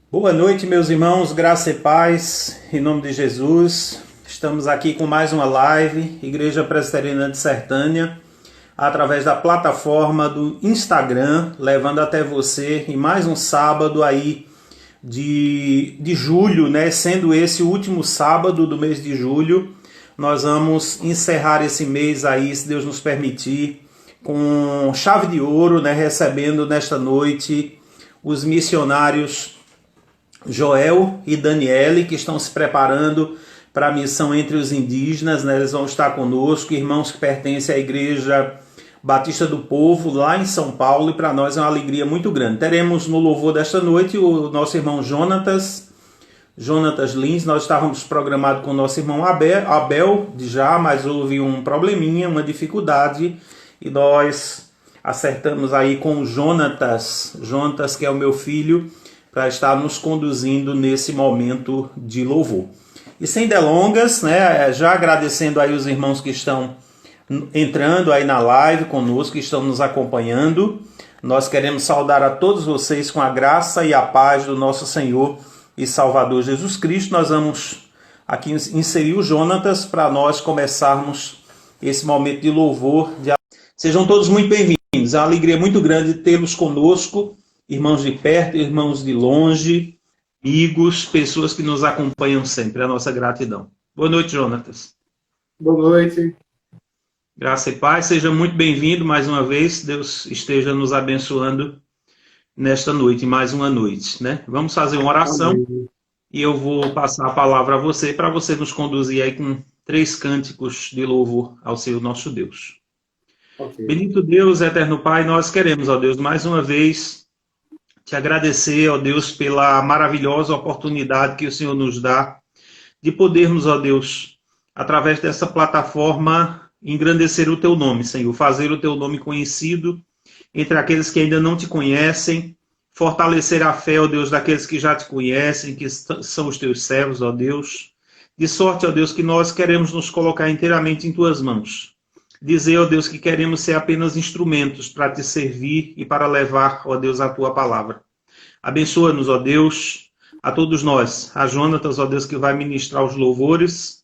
Boa noite, meus irmãos, graça e paz, em nome de Jesus. Estamos aqui com mais uma live, Igreja Presbiteriana de Sertânia, através da plataforma do Instagram, levando até você em mais um sábado aí de julho, né? Sendo esse o último sábado do mês de julho, nós vamos encerrar esse mês aí, se Deus nos permitir, com chave de ouro, né? Recebendo nesta noite os missionários Joel e Daniele, que estão se preparando para a missão entre os indígenas, né? Eles vão estar conosco, irmãos que pertencem à Igreja Batista do Povo, lá em São Paulo, e para nós é uma alegria muito grande. Teremos no louvor desta noite o nosso irmão Jonatas Lins. Nós estávamos programados com o nosso irmão Abel mas houve um probleminha, uma dificuldade, e nós acertamos aí com o Jonatas, que é o meu filho, para estar nos conduzindo nesse momento de louvor. E sem delongas, né, já agradecendo aí os irmãos que estão entrando aí na live conosco, que estão nos acompanhando, nós queremos saudar a todos vocês com a graça e a paz do nosso Senhor e Salvador Jesus Cristo. Nós vamos aqui inserir o Jonatas para nós começarmos esse momento de louvor. Sejam todos muito bem-vindos, é uma alegria muito grande tê-los conosco, irmãos de perto, irmãos de longe, amigos, pessoas que nos acompanham sempre. A nossa gratidão. Boa noite, Jonatas. Boa noite. Graça e paz. Seja muito bem-vindo mais uma vez. Deus esteja nos abençoando nesta noite, mais uma noite, né? Vamos fazer uma oração. Amém. E eu vou passar a palavra a você, para você nos conduzir aí com 3 cânticos de louvor ao Senhor nosso Deus. Okay. Bendito Deus, eterno Pai, nós queremos, ó Deus, mais uma vez te agradecer, ó Deus, pela maravilhosa oportunidade que o Senhor nos dá de podermos, ó Deus, através dessa plataforma, engrandecer o Teu nome, Senhor, fazer o Teu nome conhecido entre aqueles que ainda não te conhecem, fortalecer a fé, ó Deus, daqueles que já te conhecem, que são os Teus servos, ó Deus. De sorte, ó Deus, que nós queremos nos colocar inteiramente em Tuas mãos. Dizer, ó Deus, que queremos ser apenas instrumentos para te servir e para levar, ó Deus, a tua palavra. Abençoa-nos, ó Deus, a todos nós. A Jonatas, ó Deus, que vai ministrar os louvores.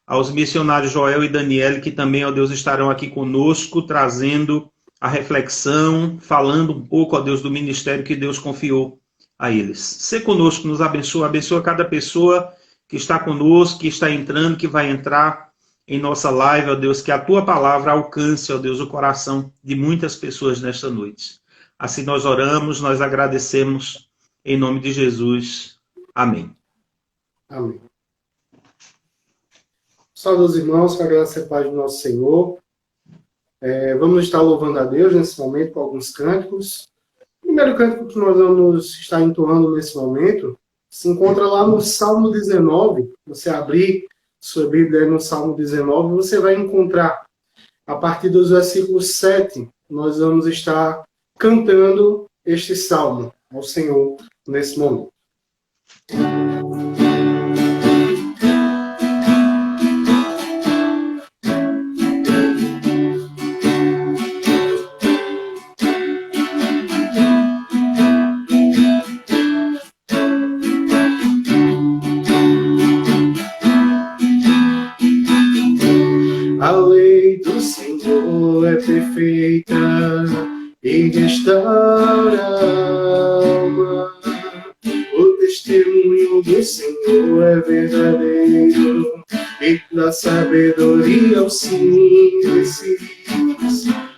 Aos missionários Joel e Daniele, que também, ó Deus, estarão aqui conosco, trazendo a reflexão, falando um pouco, ó Deus, do ministério que Deus confiou a eles. Sê conosco, nos abençoa. Abençoa cada pessoa que está conosco, que está entrando, que vai entrar em nossa live, ó Deus, que a Tua palavra alcance, ó Deus, o coração de muitas pessoas nesta noite. Assim nós oramos, nós agradecemos, em nome de Jesus. Amém. Amém. Salve os irmãos, com a graça e paz do nosso Senhor. Vamos estar louvando a Deus nesse momento com alguns cânticos. O primeiro cântico que nós vamos estar entoando nesse momento se encontra lá no Salmo 19. Você abrir sua Bíblia no Salmo 19, você vai encontrar, a partir dos versículos 7, nós vamos estar cantando este Salmo ao Senhor nesse momento. Perfeita e restaura a alma. O testemunho do Senhor é verdadeiro e da sabedoria aos simples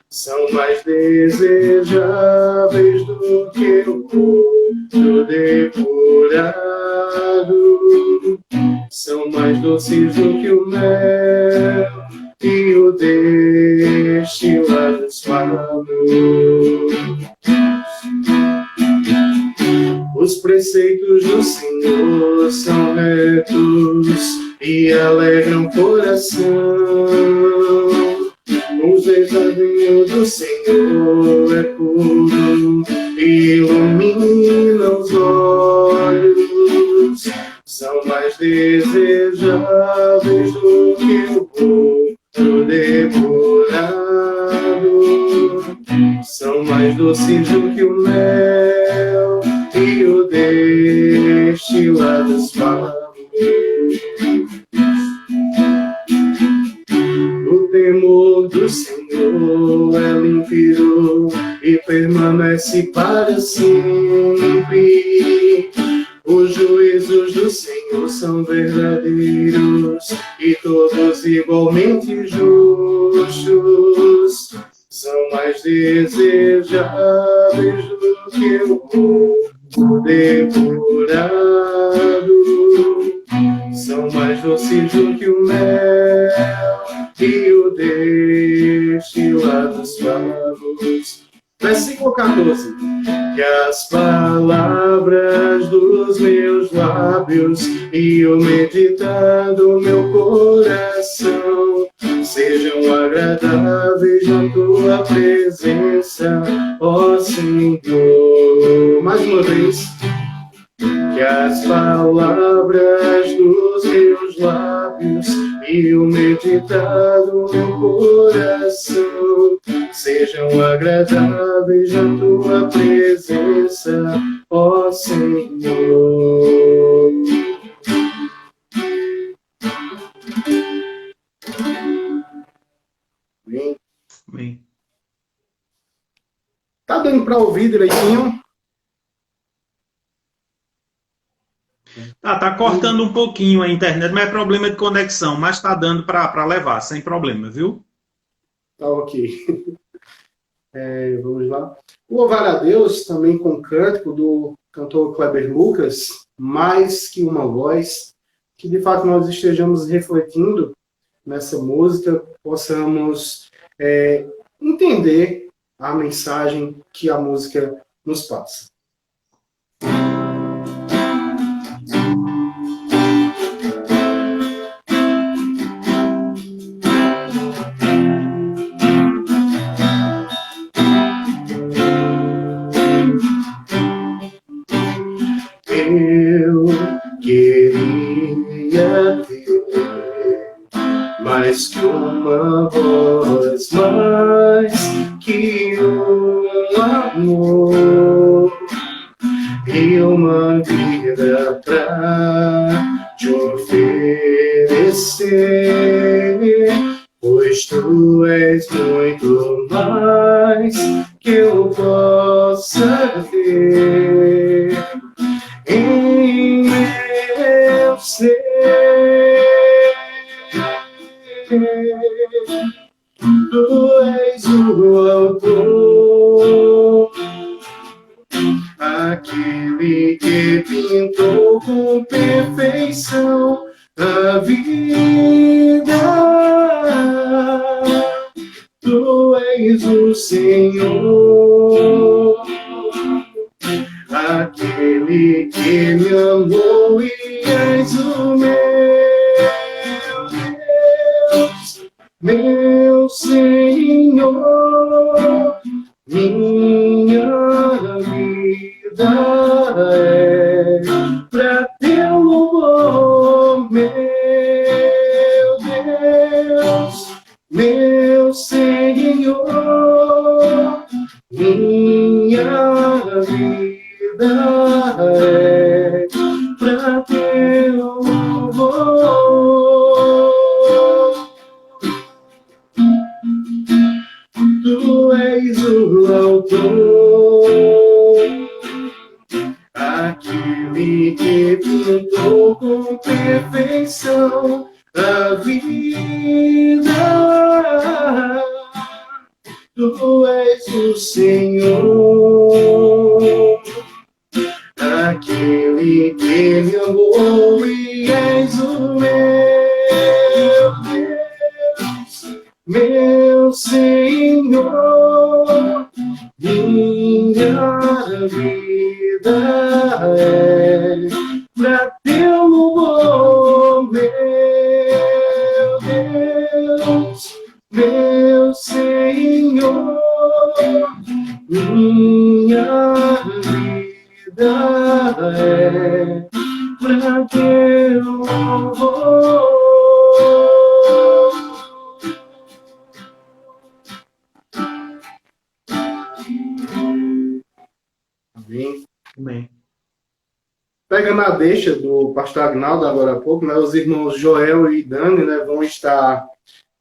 são mais desejáveis do que o ouro depurado, são mais doces do que o mel e o destilado suave. Os preceitos do Senhor são retos e alegram o coração. O desafio do Senhor é puro e ilumina os olhos. São mais desejáveis do que o ouro depurado, são mais doces do que o mel e o para sempre. Os juízos do Senhor são verdadeiros e todos igualmente justos. São mais desejáveis do que o ouro depurado. São mais doces do que o mel e o destilado dos favos. Versículo 14. Que as palavras dos meus lábios e o meditar do meu coração sejam agradáveis na tua presença, ó Senhor. Mais uma vez. Que as palavras dos meus lábios e o meditar do meu coração sejam agradáveis na tua presença, ó Senhor. Amém. Amém. Tá dando para ouvir direitinho? Tá cortando um pouquinho a internet, mas é problema de conexão, mas tá dando para levar, sem problema, viu? Tá ok. Vamos lá. Louvar a Deus também com o cântico do cantor Kleber Lucas, Mais Que Uma Voz, que de fato nós estejamos refletindo nessa música, possamos entender a mensagem que a música nos passa. Eu queria ter mais que uma voz, mais que um amor e uma vida pra te oferecer, pois tu és muito mais que eu possa ter em meu ser. Tu és o autor, aquele que pintou com perfeição a vida. Tu és o Senhor, aquele que me amou e és o meu Deus, meu Senhor. Minha vida é pra teu louvor, meu Deus, meu Senhor. Minha vida é pra teu louvor. Tu és o autor, aquele que pintou com perfeição a vida. Tu és o Senhor, aquele que me amou e és o meu Deus, meu Senhor. Minha vida é pra teu louvor, meu Deus, meu Senhor. Minha vida é pra teu louvor. Amém. Amém. Pega na deixa do pastor Agnaldo agora há pouco, né? Os irmãos Joel e Dani, né, vão estar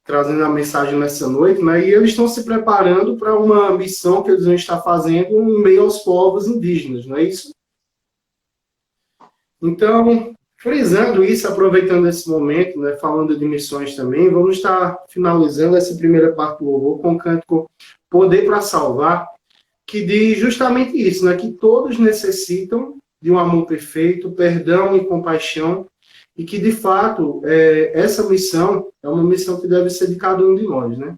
trazendo a mensagem nessa noite, né? E eles estão se preparando para uma missão que eles vão estar fazendo em meio aos povos indígenas, não é isso? Então, frisando isso, aproveitando esse momento, né, falando de missões também, vamos estar finalizando essa primeira parte do louvor com o cântico Poder para Salvar, que diz justamente isso, né, que todos necessitam de um amor perfeito, perdão e compaixão, e que, de fato, essa missão é uma missão que deve ser de cada um de nós, né?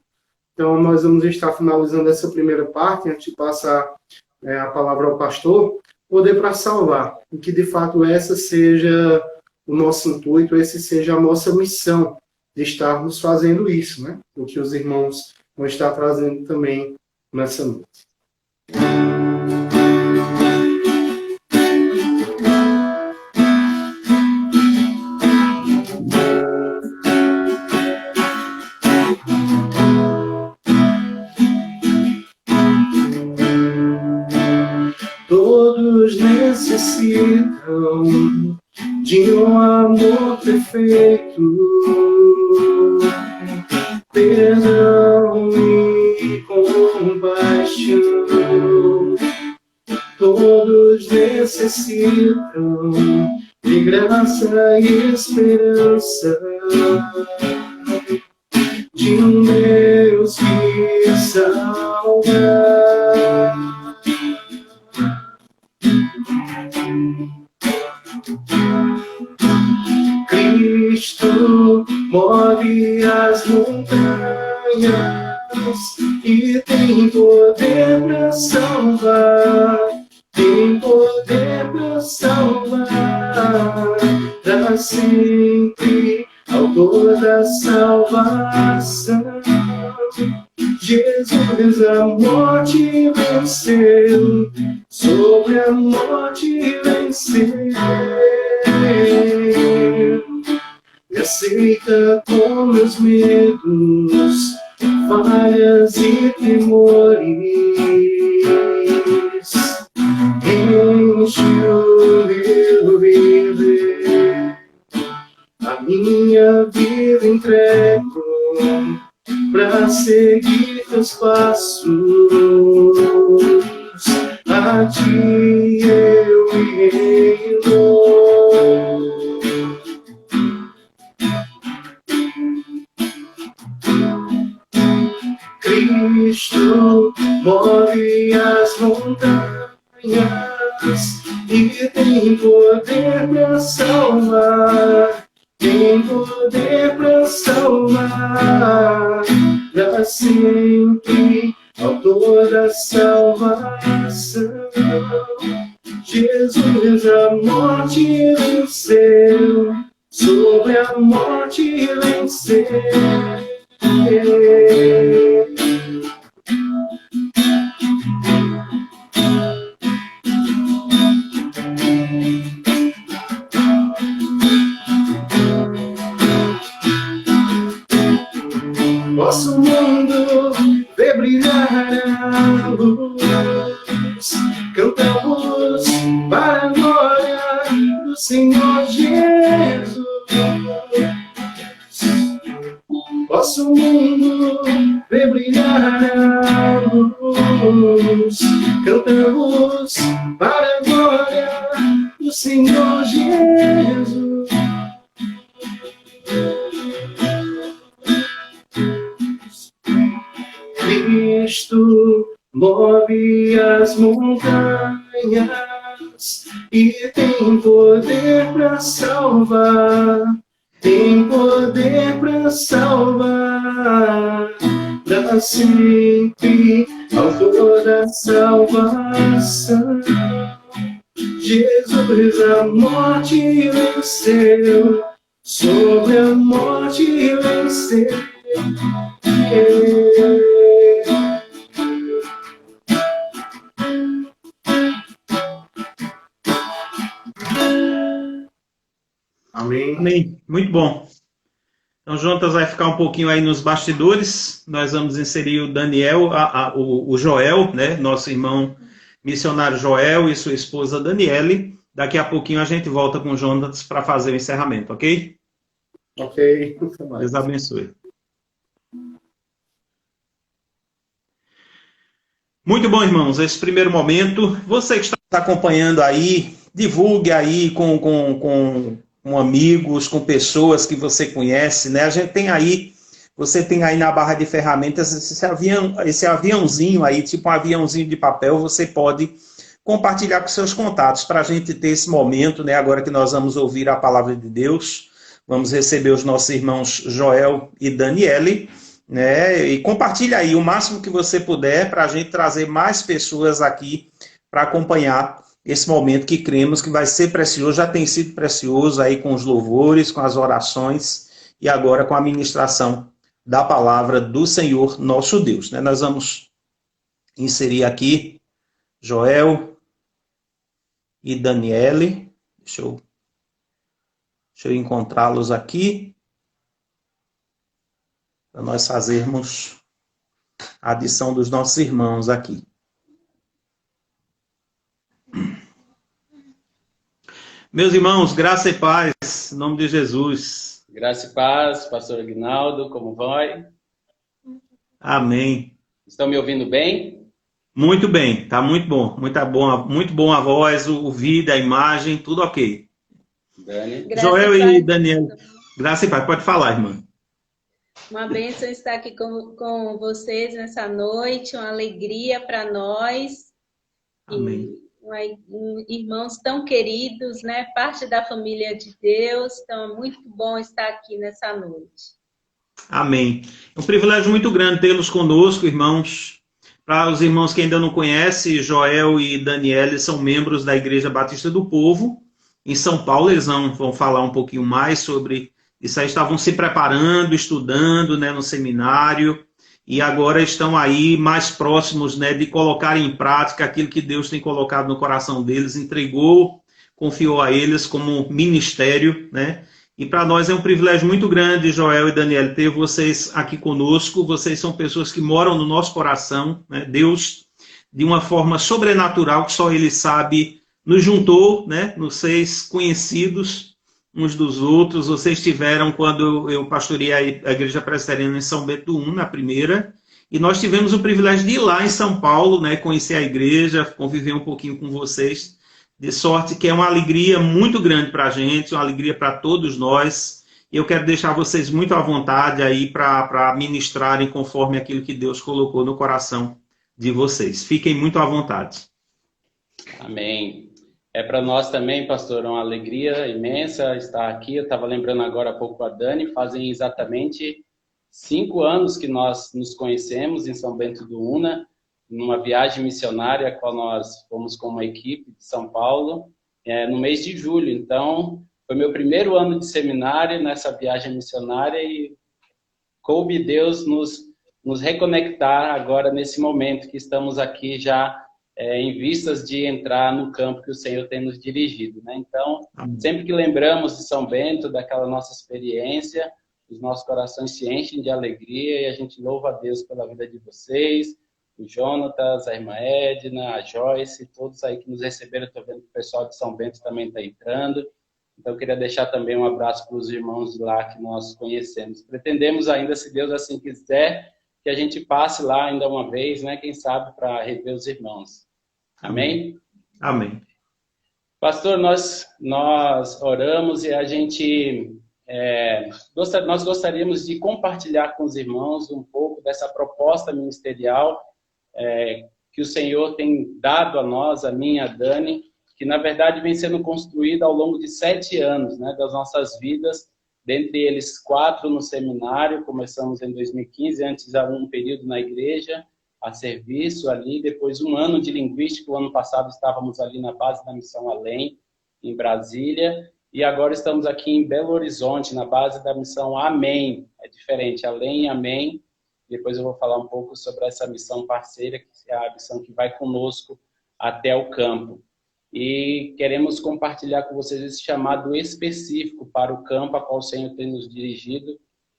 Então, nós vamos estar finalizando essa primeira parte, antes de passar a palavra ao pastor, Poder para Salvar, e que, de fato, essa seja o nosso intuito, essa seja a nossa missão de estarmos fazendo isso, né? O que os irmãos vão estar trazendo também nessa noite. Todos necessitam de um amor perfeito, perdão e compaixão. Todos necessitam de graça e esperança, de um Deus que salva. Cristo move as montanhas e tem poder para salvar, tem poder para salvar, para sempre, autor da salvação. Jesus a morte venceu, sobre a morte venceu. Me aceita com meus medos, falhas e temores. Enche o meu viver, a minha vida entrego pra seguir teus passos. A ti eu me rendo. Cristo move as montanhas e tem poder para salvar, tem poder para salvar, para sempre, autor da salvação. Jesus a morte venceu, sobre a morte venceu. Nosso mundo vê brilhar a luz, cantamos para a glória do Senhor Jesus. Nosso mundo vê brilhar a luz, cantamos para a glória do Senhor Jesus. Cristo move as montanhas e tem poder para salvar, tem poder para salvar, para sempre, autor da salvação. Jesus a morte venceu, sobre a morte venceu. Amém. Amém. Muito bom. Então, Jonatas vai ficar um pouquinho aí nos bastidores. Nós vamos inserir o Daniel, o Joel, né? Nosso irmão missionário Joel e sua esposa Daniele. Daqui a pouquinho a gente volta com o Jonatas para fazer o encerramento, ok? Ok. Deus abençoe. Muito bom, irmãos, esse primeiro momento. Você que está acompanhando aí, divulgue aí com amigos, com pessoas que você conhece, né? A gente tem aí, você tem aí na barra de ferramentas esse aviãozinho aí, tipo um aviãozinho de papel, você pode compartilhar com seus contatos para a gente ter esse momento, né? Agora que nós vamos ouvir a palavra de Deus, vamos receber os nossos irmãos Joel e Daniele, né? E compartilha aí o máximo que você puder para a gente trazer mais pessoas aqui para acompanhar esse momento que cremos que vai ser precioso, já tem sido precioso aí com os louvores, com as orações e agora com a ministração da palavra do Senhor nosso Deus, né? Nós vamos inserir aqui Joel e Daniele. Deixa eu encontrá-los aqui para nós fazermos a adição dos nossos irmãos aqui. Meus irmãos, graça e paz, em nome de Jesus. Graça e paz, pastor Aguinaldo, como vai? Amém. Estão me ouvindo bem? Muito bem, tá muito bom. Muito bom a voz, o vídeo, a imagem, tudo ok. Dani. Joel e Daniel, graça e paz, pode falar, irmã. Uma bênção estar aqui com vocês nessa noite, uma alegria para nós. Amém. Irmãos tão queridos, né? Parte da família de Deus. Então, é muito bom estar aqui nessa noite. Amém. É um privilégio muito grande tê-los conosco, irmãos. Para os irmãos que ainda não conhecem, Joel e Daniele são membros da Igreja Batista do Povo, em São Paulo. Eles vão falar um pouquinho mais sobre isso aí. Estavam se preparando, estudando, né, no seminário, e agora estão aí mais próximos, né, de colocar em prática aquilo que Deus tem colocado no coração deles, entregou, confiou a eles como ministério, né? E para nós é um privilégio muito grande, Joel e Daniel, ter vocês aqui conosco. Vocês são pessoas que moram no nosso coração, né? Deus, de uma forma sobrenatural, que só Ele sabe, nos juntou, né? Nos fez conhecidos uns dos outros. Vocês tiveram quando eu pastoreei a Igreja Presbiteriana em São Bento do Una, na primeira, e nós tivemos o privilégio de ir lá em São Paulo, né? Conhecer a igreja, conviver um pouquinho com vocês. De sorte que é uma alegria muito grande para a gente, uma alegria para todos nós. E eu quero deixar vocês muito à vontade aí para ministrarem conforme aquilo que Deus colocou no coração de vocês. Fiquem muito à vontade. Amém. É para nós também, pastor, uma alegria imensa estar aqui. Eu estava lembrando agora há pouco a Dani, fazem exatamente 5 anos que nós nos conhecemos em São Bento do Una, numa viagem missionária, a qual nós fomos com uma equipe de São Paulo, no mês de julho. Então, foi meu primeiro ano de seminário nessa viagem missionária e coube Deus nos reconectar agora nesse momento que estamos aqui já em vistas de entrar no campo que o Senhor tem nos dirigido, né? Então, sempre que lembramos de São Bento, daquela nossa experiência, os nossos corações se enchem de alegria e a gente louva a Deus pela vida de vocês, o Jonatas, a irmã Edna, a Joyce, todos aí que nos receberam. Estou vendo que o pessoal de São Bento também está entrando. Então, eu queria deixar também um abraço para os irmãos de lá que nós conhecemos. Pretendemos ainda, se Deus assim quiser, que a gente passe lá ainda uma vez, né? Quem sabe, para rever os irmãos. Amém? Amém. Pastor, nós oramos e a gente... nós gostaríamos de compartilhar com os irmãos um pouco dessa proposta ministerial que o Senhor tem dado a nós, a mim, a Dani, que na verdade vem sendo construída ao longo de 7 anos, né, das nossas vidas, dentre eles 4 no seminário. Começamos em 2015, antes há um período na igreja, a serviço ali, depois 1 ano de linguística. O ano passado estávamos ali na base da Missão Além, em Brasília, e agora estamos aqui em Belo Horizonte, na base da Missão Amém. É diferente, Além e Amém. Depois eu vou falar um pouco sobre essa missão parceira, que é a missão que vai conosco até o campo. E queremos compartilhar com vocês esse chamado específico para o campo a qual o Senhor tem nos dirigido,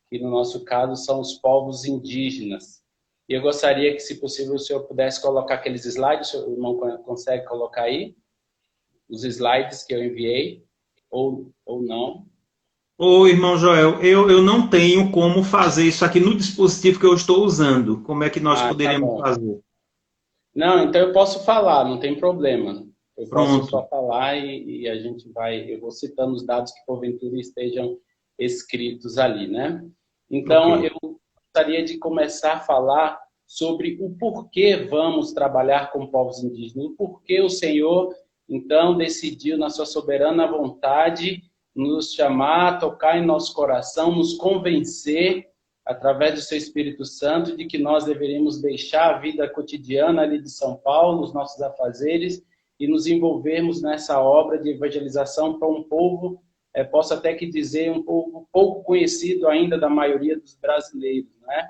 que no nosso caso são os povos indígenas. E eu gostaria que, se possível, o senhor pudesse colocar aqueles slides. O irmão consegue colocar aí os slides que eu enviei, ou não? Ô, irmão Joel, eu não tenho como fazer isso aqui no dispositivo que eu estou usando. Como é que nós poderíamos fazer? Não, então eu posso falar, não tem problema. Eu posso Pronto. só falar e a gente vai, eu vou citando os dados que porventura estejam escritos ali, né? Então, Ok. eu gostaria de começar a falar sobre o porquê vamos trabalhar com povos indígenas, o porquê o Senhor, então, decidiu, na sua soberana vontade, nos chamar, tocar em nosso coração, nos convencer, através do seu Espírito Santo, de que nós deveríamos deixar a vida cotidiana ali de São Paulo, os nossos afazeres, e nos envolvermos nessa obra de evangelização para um povo, posso até que dizer, um povo pouco conhecido ainda da maioria dos brasileiros, né?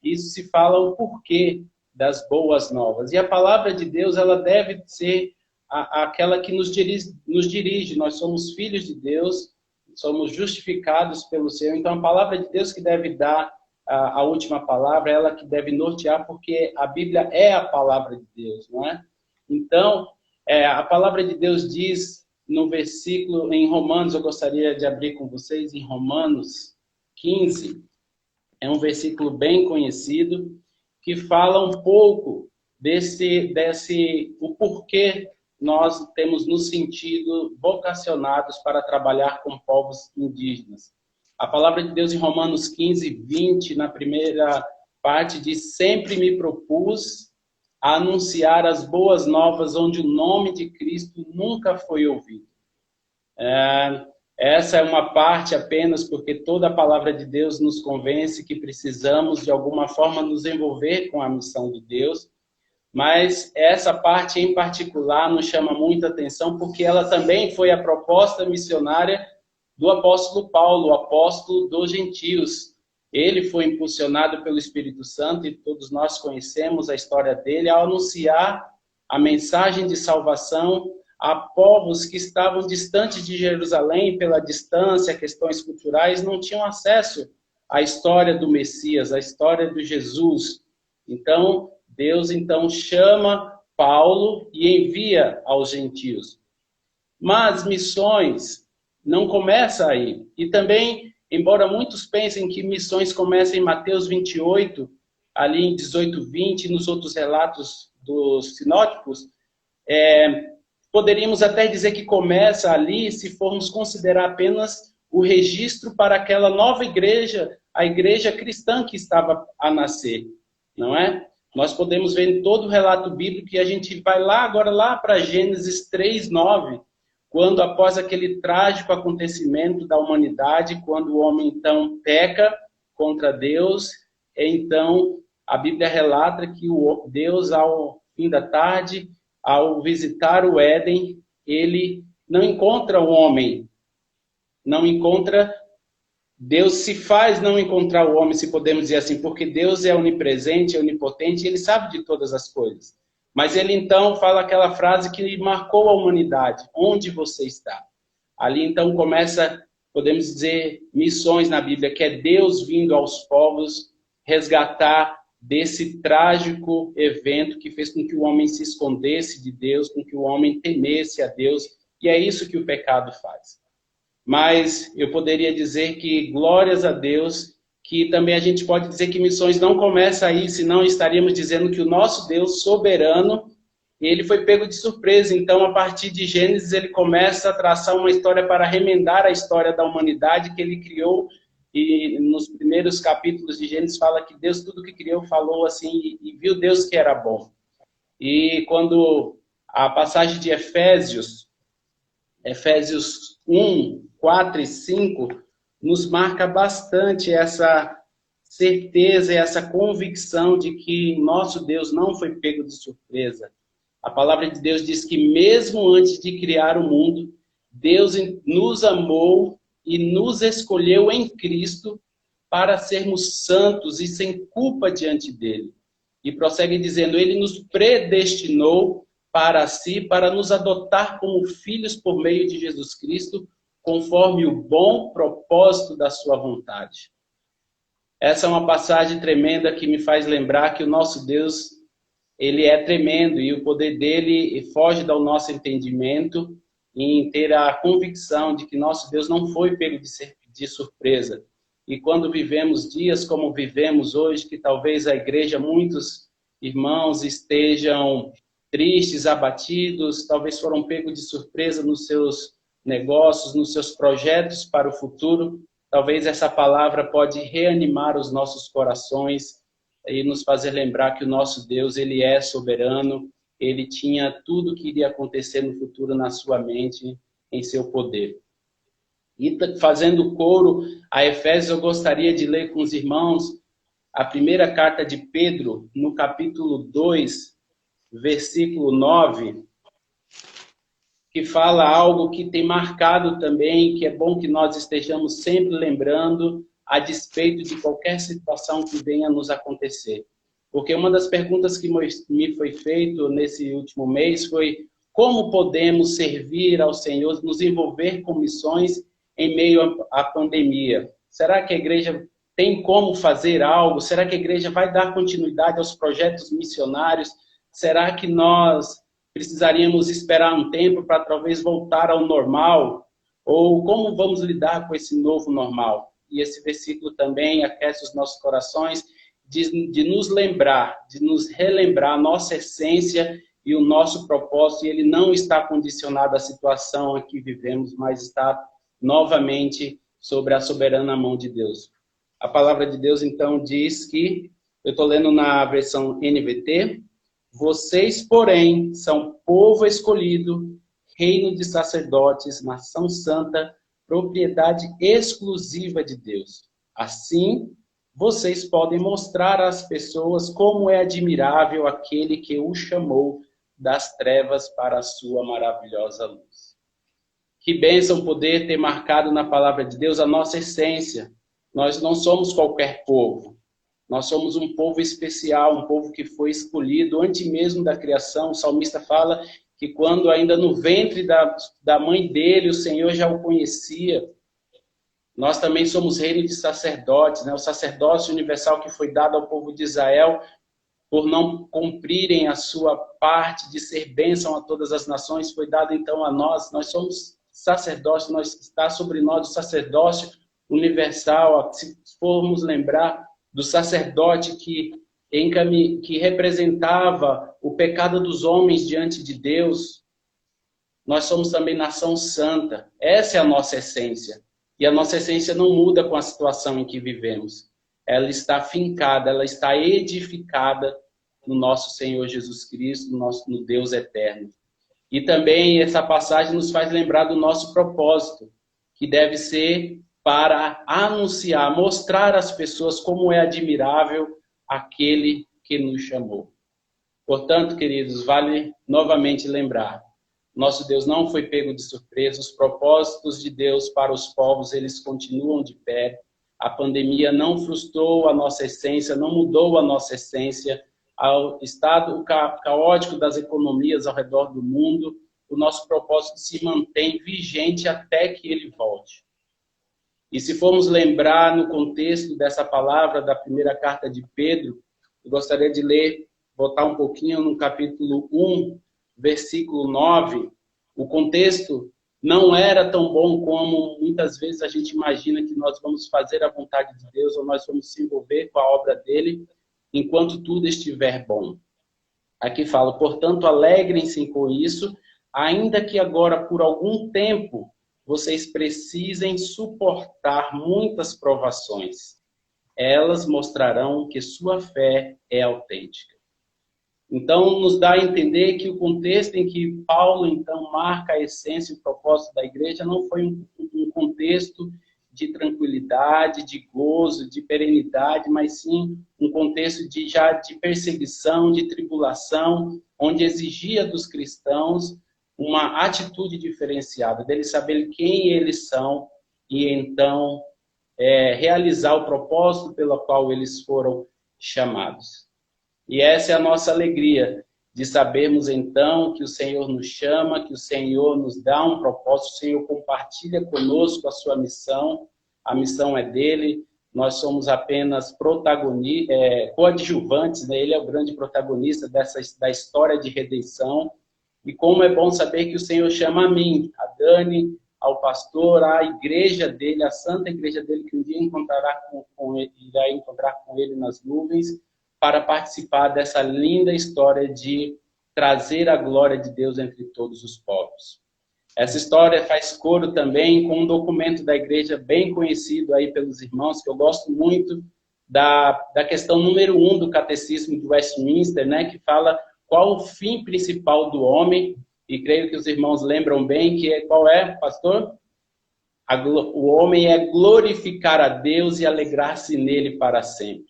Isso se fala o porquê das boas novas. E a palavra de Deus, ela deve ser aquela que nos dirige. Nós somos filhos de Deus, somos justificados pelo Senhor. Então, a palavra de Deus que deve dar a última palavra, ela que deve nortear, porque a Bíblia é a palavra de Deus, não é? Então, a palavra de Deus diz no versículo, em Romanos, eu gostaria de abrir com vocês, em Romanos 15, é um versículo bem conhecido, que fala um pouco o porquê nós temos nos sentido vocacionados para trabalhar com povos indígenas. A palavra de Deus em Romanos 15, 20, na primeira parte, diz: sempre me propus a anunciar as boas novas onde o nome de Cristo nunca foi ouvido. Essa é uma parte apenas porque toda a palavra de Deus nos convence que precisamos, de alguma forma, nos envolver com a missão de Deus, mas essa parte em particular nos chama muita atenção porque ela também foi a proposta missionária do apóstolo Paulo, o apóstolo dos gentios. Ele foi impulsionado pelo Espírito Santo, e todos nós conhecemos a história dele, ao anunciar a mensagem de salvação a povos que estavam distantes de Jerusalém, pela distância, questões culturais, não tinham acesso à história do Messias, à história de Jesus. Então, Deus chama Paulo e envia aos gentios. Mas missões não começa aí. E também, embora muitos pensem que missões começam em Mateus 28, ali em 18, 20, nos outros relatos dos sinóticos, poderíamos até dizer que começa ali, se formos considerar apenas o registro para aquela nova igreja, a igreja cristã que estava a nascer, não é? Nós podemos ver em todo o relato bíblico, que a gente vai agora lá para Gênesis 3, 9, quando após aquele trágico acontecimento da humanidade, quando o homem então peca contra Deus, então a Bíblia relata que Deus, ao fim da tarde, ao visitar o Éden, ele não encontra o homem, Deus se faz não encontrar o homem, se podemos dizer assim, porque Deus é onipresente, é onipotente, ele sabe de todas as coisas. Mas ele então fala aquela frase que marcou a humanidade: onde você está? Ali então começa, podemos dizer, missões na Bíblia, que é Deus vindo aos povos resgatar desse trágico evento que fez com que o homem se escondesse de Deus, com que o homem temesse a Deus, e é isso que o pecado faz. Mas eu poderia dizer que, glórias a Deus, que também a gente pode dizer que missões não começa aí, senão estaríamos dizendo que o nosso Deus soberano, ele foi pego de surpresa. Então, a partir de Gênesis, ele começa a traçar uma história para remendar a história da humanidade que ele criou. E nos primeiros capítulos de Gênesis fala que Deus, tudo que criou, falou assim, e viu Deus que era bom. E quando a passagem de Efésios 1, 4 e 5, nos marca bastante essa certeza e essa convicção de que nosso Deus não foi pego de surpresa. A palavra de Deus diz que mesmo antes de criar o mundo, Deus nos amou e nos escolheu em Cristo para sermos santos e sem culpa diante dele. E prossegue dizendo: ele nos predestinou para si, para nos adotar como filhos por meio de Jesus Cristo, conforme o bom propósito da sua vontade. Essa é uma passagem tremenda que me faz lembrar que o nosso Deus, ele é tremendo e o poder dele foge do nosso entendimento, em ter a convicção de que nosso Deus não foi pego de surpresa. E quando vivemos dias como vivemos hoje, que talvez a igreja, muitos irmãos estejam tristes, abatidos, talvez foram pegos de surpresa nos seus negócios, nos seus projetos para o futuro. Talvez essa palavra pode reanimar os nossos corações e nos fazer lembrar que o nosso Deus, ele é soberano, ele tinha tudo que iria acontecer no futuro na sua mente, em seu poder. E fazendo coro a Efésios, eu gostaria de ler com os irmãos a primeira carta de Pedro, no capítulo 2, versículo 9, que fala algo que tem marcado também, que é bom que nós estejamos sempre lembrando a despeito de qualquer situação que venha nos acontecer. Porque uma das perguntas que me foi feita nesse último mês foi como podemos servir ao Senhor, nos envolver com missões em meio à pandemia. Será que a igreja tem como fazer algo? Será que a igreja vai dar continuidade aos projetos missionários? Será que nós precisaríamos esperar um tempo para talvez voltar ao normal? Ou como vamos lidar com esse novo normal? E esse versículo também aquece os nossos corações de nos lembrar, de nos relembrar a nossa essência e o nosso propósito. E ele não está condicionado à situação em que vivemos, mas está novamente sobre a soberana mão de Deus. A palavra de Deus, então, diz que, eu estou lendo na versão NVT, vocês, porém, são povo escolhido, reino de sacerdotes, nação santa, propriedade exclusiva de Deus. Assim, vocês podem mostrar às pessoas como é admirável aquele que o chamou das trevas para a sua maravilhosa luz. Que bênção poder ter marcado na palavra de Deus a nossa essência. Nós não somos qualquer povo. Nós somos um povo especial, um povo que foi escolhido antes mesmo da criação. O salmista fala que quando ainda no ventre da mãe dele, o Senhor já o conhecia. Nós também somos reino de sacerdotes, né? O sacerdócio universal que foi dado ao povo de Israel por não cumprirem a sua parte de ser bênção a todas as nações, foi dado então a nós. Nós somos sacerdotes, está sobre nós o sacerdócio universal. Se formos lembrar do sacerdote que representava o pecado dos homens diante de Deus, nós somos também nação santa. Essa é a nossa essência. E a nossa essência não muda com a situação em que vivemos. Ela está fincada, ela está edificada no nosso Senhor Jesus Cristo, no Deus eterno. E também essa passagem nos faz lembrar do nosso propósito, que deve ser para anunciar, mostrar às pessoas como é admirável aquele que nos chamou. Portanto, queridos, vale novamente lembrar, nosso Deus não foi pego de surpresa, os propósitos de Deus para os povos, eles continuam de pé. A pandemia não frustrou a nossa essência, não mudou a nossa essência. Ao estado caótico das economias ao redor do mundo, o nosso propósito se mantém vigente até que ele volte. E se formos lembrar no contexto dessa palavra da primeira carta de Pedro, eu gostaria de ler, voltar um pouquinho no capítulo 1, versículo 9. O contexto não era tão bom como muitas vezes a gente imagina que nós vamos fazer a vontade de Deus ou nós vamos se envolver com a obra dele enquanto tudo estiver bom. Aqui fala, portanto, alegrem-se com isso, ainda que agora por algum tempo vocês precisem suportar muitas provações. Elas mostrarão que sua fé é autêntica. Então, nos dá a entender que o contexto em que Paulo, então, marca a essência e o propósito da igreja não foi um contexto de tranquilidade, de gozo, de perenidade, mas sim um contexto de perseguição, de tribulação, onde exigia dos cristãos uma atitude diferenciada, deles saberem quem eles são e então realizar o propósito pelo qual eles foram chamados. E essa é a nossa alegria, de sabermos então que o Senhor nos chama, que o Senhor nos dá um propósito, o Senhor compartilha conosco a sua missão, a missão é dele, nós somos apenas coadjuvantes, né? Ele é o grande protagonista da história de redenção. E como é bom saber que o Senhor chama a mim, a Dani, ao pastor, à igreja dele, a santa igreja dele, que um dia irá encontrar com ele nas nuvens, para participar dessa linda história de trazer a glória de Deus entre todos os povos. Essa história faz coro também com um documento da igreja bem conhecido aí pelos irmãos, que eu gosto muito, da questão número 1 do Catecismo de Westminster, né, que fala qual o fim principal do homem, e creio que os irmãos lembram bem, qual é, pastor? O homem é glorificar a Deus e alegrar-se nele para sempre.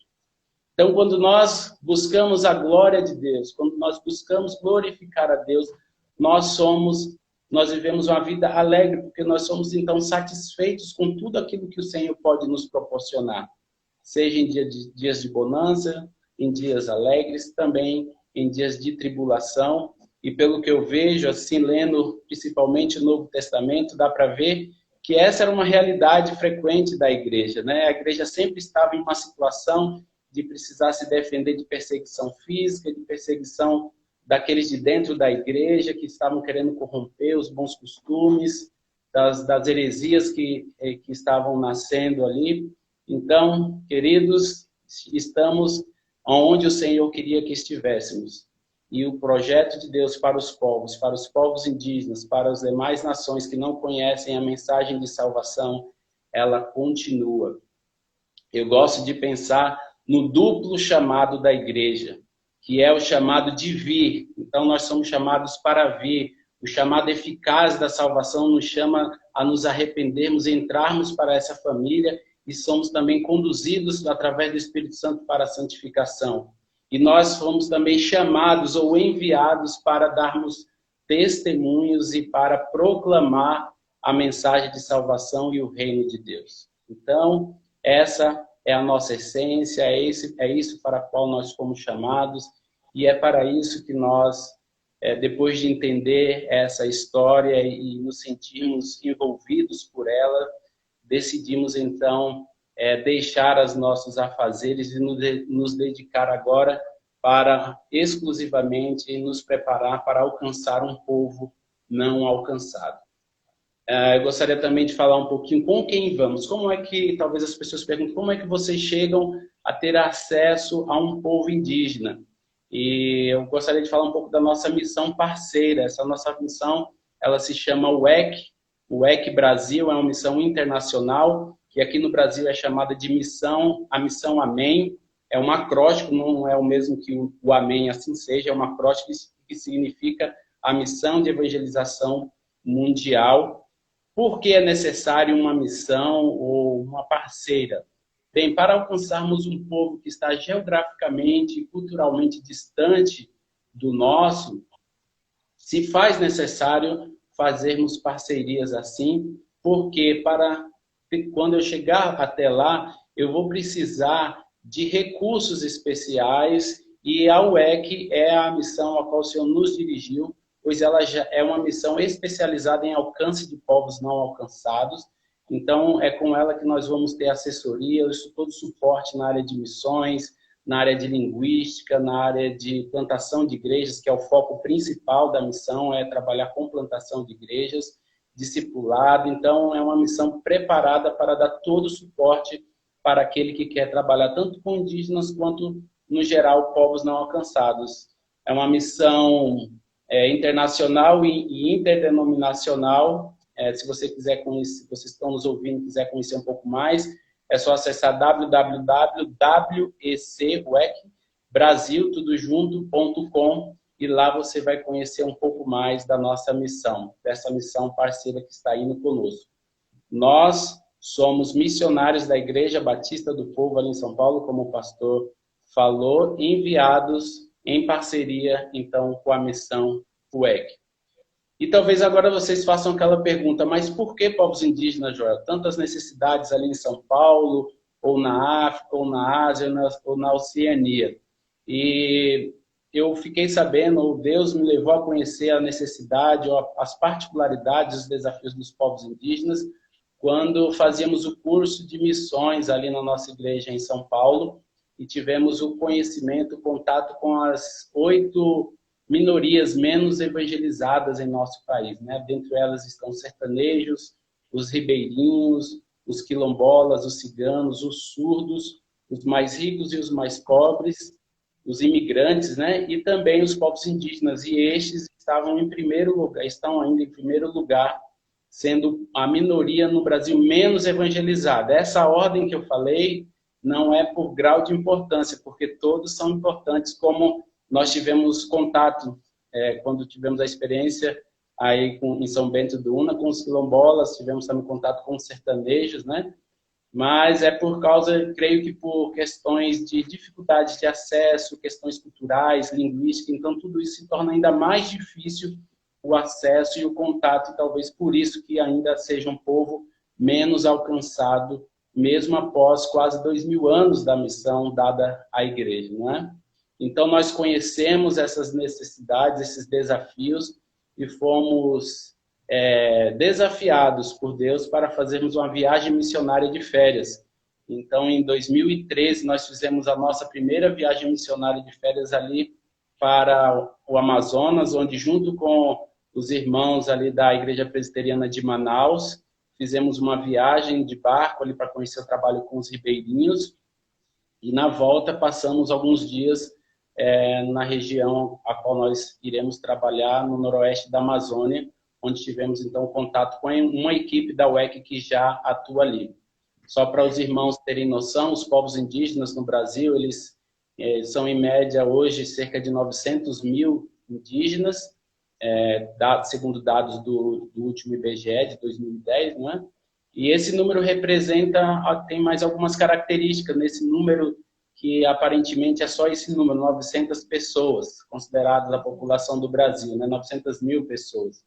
Então, quando nós buscamos a glória de Deus, quando nós buscamos glorificar a Deus, nós vivemos uma vida alegre, porque nós somos, então, satisfeitos com tudo aquilo que o Senhor pode nos proporcionar. Seja em dias de bonança, em dias alegres, também em dias de tribulação. E pelo que eu vejo, assim, lendo principalmente o Novo Testamento, dá para ver que essa era uma realidade frequente da igreja, né? A igreja sempre estava em uma situação de precisar se defender de perseguição física, de perseguição daqueles de dentro da igreja que estavam querendo corromper os bons costumes, das heresias que estavam nascendo ali. Então, queridos, estamos onde o Senhor queria que estivéssemos. E o projeto de Deus para os povos indígenas, para as demais nações que não conhecem a mensagem de salvação, ela continua. Eu gosto de pensar no duplo chamado da igreja, que é o chamado de vir. Então, nós somos chamados para vir. O chamado eficaz da salvação nos chama a nos arrependermos, entrarmos para essa família e somos também conduzidos através do Espírito Santo para a santificação. E nós fomos também chamados ou enviados para darmos testemunhos e para proclamar a mensagem de salvação e o reino de Deus. Então, essa é a nossa essência, é isso para o qual nós fomos chamados, e é para isso que nós, depois de entender essa história e nos sentirmos envolvidos por ela, decidimos então deixar os nossos afazeres e nos dedicar agora para exclusivamente nos preparar para alcançar um povo não alcançado. Eu gostaria também de falar um pouquinho com quem vamos. Como é que, talvez as pessoas perguntem, como é que vocês chegam a ter acesso a um povo indígena? E eu gostaria de falar um pouco da nossa missão parceira. Essa nossa missão, ela se chama WEC. O WEC Brasil é uma missão internacional, que aqui no Brasil é chamada de a Missão Amém. É um acróstico, não é o mesmo que o Amém, assim seja, é um acróstico que significa a Missão de Evangelização Mundial. Por que é necessário uma missão ou uma parceira? Bem, para alcançarmos um povo que está geograficamente e culturalmente distante do nosso, se faz necessário fazermos parcerias assim, porque quando eu chegar até lá, eu vou precisar de recursos especiais e a WEC é a missão a qual o Senhor nos dirigiu, pois ela já é uma missão especializada em alcance de povos não alcançados. Então, é com ela que nós vamos ter assessoria, todo suporte na área de missões, na área de linguística, na área de plantação de igrejas, que é o foco principal da missão, é trabalhar com plantação de igrejas, discipulado. Então, é uma missão preparada para dar todo o suporte para aquele que quer trabalhar tanto com indígenas quanto, no geral, povos não alcançados. É uma missão internacional e interdenominacional. Se você quiser conhecer, se vocês estão nos ouvindo e quiser conhecer um pouco mais, é só acessar www.wecbrasil.com e lá você vai conhecer um pouco mais da nossa missão, dessa missão parceira que está indo conosco. Nós somos missionários da Igreja Batista do Povo ali em São Paulo, como o pastor falou, enviados em parceria, então, com a missão WEC. E talvez agora vocês façam aquela pergunta, mas por que povos indígenas, Joel? Tantas necessidades ali em São Paulo, ou na África, ou na Ásia, ou na Oceania. E eu fiquei sabendo, Deus me levou a conhecer a necessidade, as particularidades, os desafios dos povos indígenas, quando fazíamos o curso de missões ali na nossa igreja em São Paulo, e tivemos o conhecimento, o contato com as 8 minorias menos evangelizadas em nosso país, né? Dentre elas estão os sertanejos, os ribeirinhos, os quilombolas, os ciganos, os surdos, os mais ricos e os mais pobres, os imigrantes, né? E também os povos indígenas. E estes estavam em primeiro lugar, estão ainda em primeiro lugar, sendo a minoria no Brasil menos evangelizada. Essa ordem que eu falei não é por grau de importância, porque todos são importantes, como nós tivemos contato, quando tivemos a experiência aí em São Bento do Una, com os quilombolas, tivemos também contato com os sertanejos, né? Mas é por causa, creio que por questões de dificuldade de acesso, questões culturais, linguísticas, então tudo isso se torna ainda mais difícil o acesso e o contato, e talvez por isso que ainda seja um povo menos alcançado, mesmo após quase 2000 anos da missão dada à igreja, não é? Então nós conhecemos essas necessidades, esses desafios, e fomos desafiados por Deus para fazermos uma viagem missionária de férias. Então, em 2013, nós fizemos a nossa primeira viagem missionária de férias ali para o Amazonas, onde, junto com os irmãos ali da Igreja Presbiteriana de Manaus, fizemos uma viagem de barco ali para conhecer o trabalho com os ribeirinhos, e na volta passamos alguns dias na região a qual nós iremos trabalhar, no noroeste da Amazônia, onde tivemos, então, contato com uma equipe da UEC que já atua ali. Só para os irmãos terem noção, os povos indígenas no Brasil, eles são, em média, hoje, cerca de 900 mil indígenas, segundo dados do último IBGE, de 2010, né? E esse número tem mais algumas características nesse número, que aparentemente é só esse número, 900 pessoas, consideradas a população do Brasil, né? 900 mil pessoas.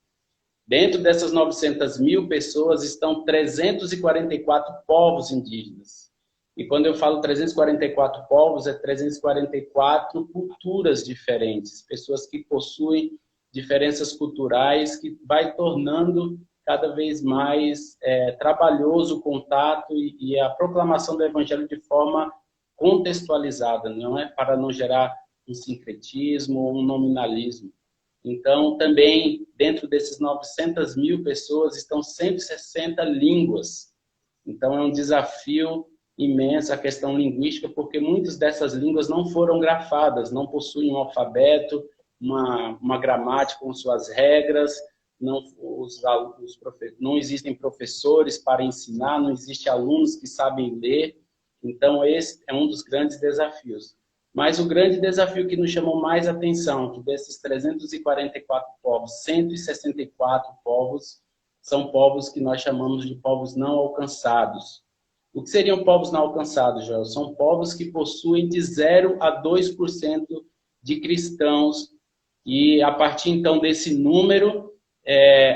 Dentro dessas 900 mil pessoas estão 344 povos indígenas. E quando eu falo 344 povos, é 344 culturas diferentes, pessoas que possuem diferenças culturais, que vai tornando cada vez mais trabalhoso o contato e a proclamação do evangelho de forma contextualizada, não é? Para não gerar um sincretismo ou um nominalismo. Então, também, dentro desses 900 mil pessoas, estão 160 línguas. Então, é um desafio imenso a questão linguística, porque muitas dessas línguas não foram grafadas, não possuem um alfabeto, uma gramática com suas regras, não existem professores para ensinar, não existem alunos que sabem ler. Então, esse é um dos grandes desafios. Mas o grande desafio que nos chamou mais atenção, que desses 344 povos, 164 povos são povos que nós chamamos de povos não alcançados. O que seriam povos não alcançados, Joel? São povos que possuem de 0 a 2% de cristãos, e a partir então desse número,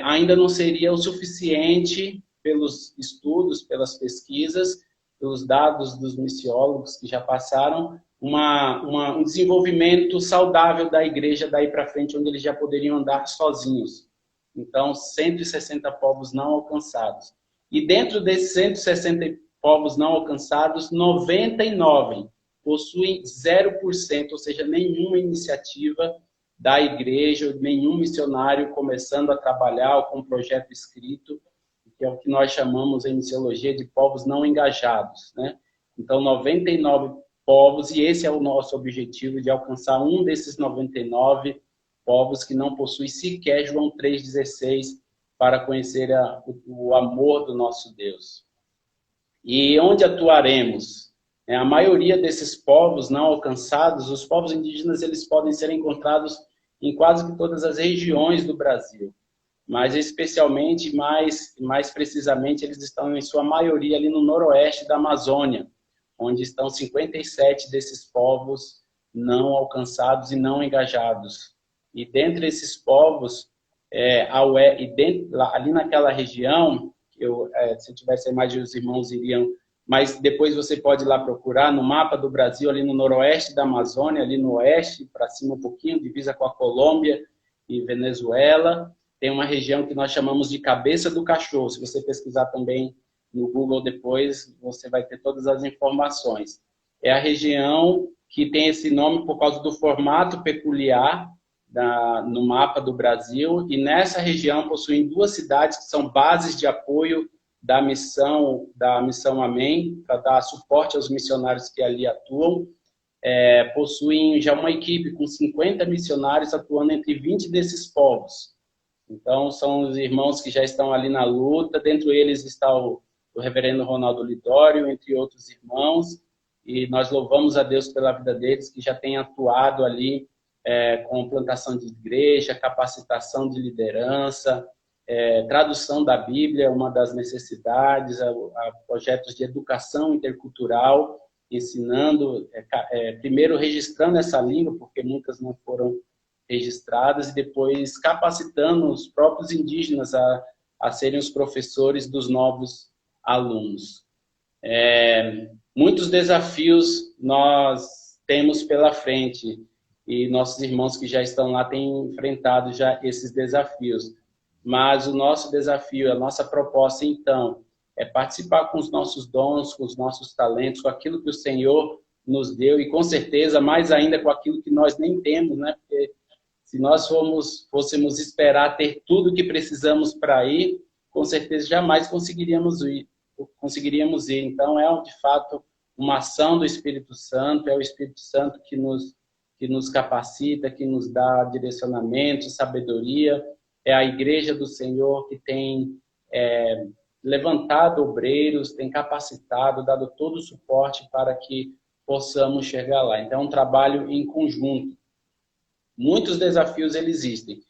ainda não seria o suficiente pelos estudos, pelas pesquisas, pelos dados dos missiólogos que já passaram, um desenvolvimento saudável da igreja daí para frente, onde eles já poderiam andar sozinhos. Então, 160 povos não alcançados. E dentro desses 160 povos não alcançados, 99 possuem 0%, ou seja, nenhuma iniciativa da igreja, nenhum missionário começando a trabalhar com um projeto escrito, que é o que nós chamamos em missiologia de povos não engajados, né? Então, 99 povos, e esse é o nosso objetivo, de alcançar um desses 99 povos que não possuem sequer João 3,16 para conhecer o amor do nosso Deus. E onde atuaremos? A maioria desses povos não alcançados, os povos indígenas, eles podem ser encontrados em quase que todas as regiões do Brasil, mas especialmente, mais precisamente, eles estão em sua maioria ali no noroeste da Amazônia, onde estão 57 desses povos não alcançados e não engajados. E dentre esses povos, ali naquela região, se eu tivesse a imagem, os irmãos iriam, mas depois você pode ir lá procurar no mapa do Brasil, ali no noroeste da Amazônia, ali no oeste, para cima um pouquinho, divisa com a Colômbia e Venezuela, tem uma região que nós chamamos de Cabeça do Cachorro. Se você pesquisar também no Google depois, você vai ter todas as informações. É a região que tem esse nome por causa do formato peculiar no mapa do Brasil, e nessa região possuem 2 cidades que são bases de apoio da missão Amém, para dar suporte aos missionários que ali atuam. possuem já uma equipe com 50 missionários atuando entre 20 desses povos. Então, são os irmãos que já estão ali na luta. Dentro deles está o reverendo Ronaldo Lidório, entre outros irmãos. E nós louvamos a Deus pela vida deles, que já têm atuado ali com plantação de igreja, capacitação de liderança, tradução da Bíblia, uma das necessidades, a projetos de educação intercultural, ensinando, primeiro registrando essa língua, porque muitas não foram registradas, e depois capacitando os próprios indígenas a serem os professores dos novos alunos. Muitos desafios nós temos pela frente, e nossos irmãos que já estão lá têm enfrentado já esses desafios. Mas o nosso desafio, a nossa proposta, então, é participar com os nossos dons, com os nossos talentos, com aquilo que o Senhor nos deu, e com certeza, mais ainda, com aquilo que nós nem temos, né? Porque se nós fôssemos esperar ter tudo que precisamos para ir, com certeza jamais conseguiríamos ir. Então, de fato, uma ação do Espírito Santo, é o Espírito Santo que nos capacita, que nos dá direcionamento, sabedoria. É a Igreja do Senhor que tem levantado obreiros, tem capacitado, dado todo o suporte para que possamos chegar lá. Então, é um trabalho em conjunto. Muitos desafios existem.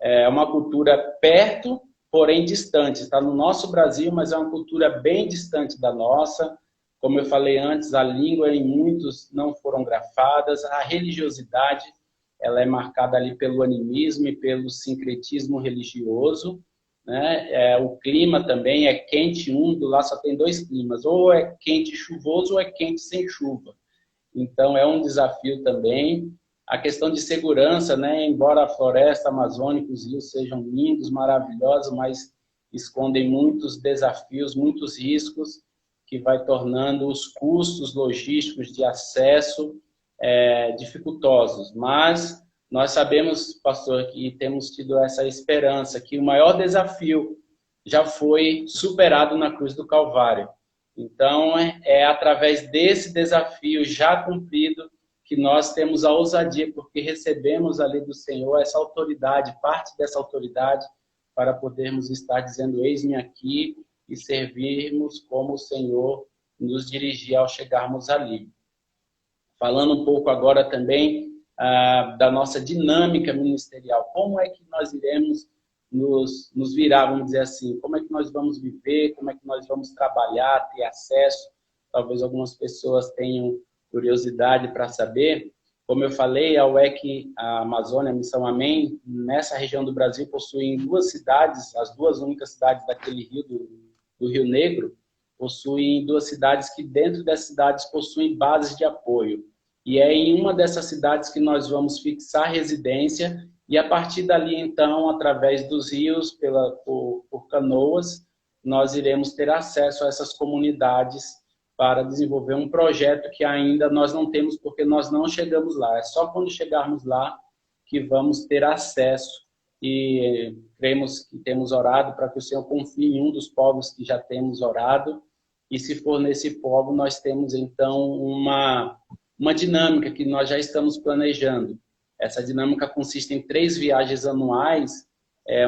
É uma cultura perto, porém distante. Está no nosso Brasil, mas é uma cultura bem distante da nossa. Como eu falei antes, a língua em muitos não foram grafadas. A religiosidade, ela é marcada ali pelo animismo e pelo sincretismo religioso, né? O clima também é quente e úmido. Lá só tem 2 climas, ou é quente e chuvoso ou é quente sem chuva. Então é um desafio também. A questão de segurança, né? Embora a floresta amazônica, os rios sejam lindos, maravilhosos, mas escondem muitos desafios, muitos riscos, que vai tornando os custos logísticos de acesso dificultosos. Mas nós sabemos, pastor, que temos tido essa esperança, que o maior desafio já foi superado na cruz do Calvário. Então, é através desse desafio já cumprido que nós temos a ousadia, porque recebemos ali do Senhor essa autoridade, parte dessa autoridade, para podermos estar dizendo, eis-me aqui, e servirmos como o Senhor nos dirigir ao chegarmos ali. Falando um pouco agora também da nossa dinâmica ministerial, como é que nós iremos nos virar, vamos dizer assim, como é que nós vamos viver, como é que nós vamos trabalhar, ter acesso. Talvez algumas pessoas tenham curiosidade para saber. Como eu falei, a UEC, a Amazônia, a Missão Amém, nessa região do Brasil, possuem 2 cidades, as 2 únicas cidades daquele rio, do Rio Negro, possuem 2 cidades que dentro dessas cidades possuem bases de apoio. E é em uma dessas cidades que nós vamos fixar residência, e a partir dali, então, através dos rios, por canoas, nós iremos ter acesso a essas comunidades para desenvolver um projeto que ainda nós não temos, porque nós não chegamos lá. É só quando chegarmos lá que vamos ter acesso, e cremos que temos orado para que o Senhor confie em um dos povos que já temos orado, e se for nesse povo, nós temos então uma dinâmica que nós já estamos planejando. Essa dinâmica consiste em 3 viagens anuais,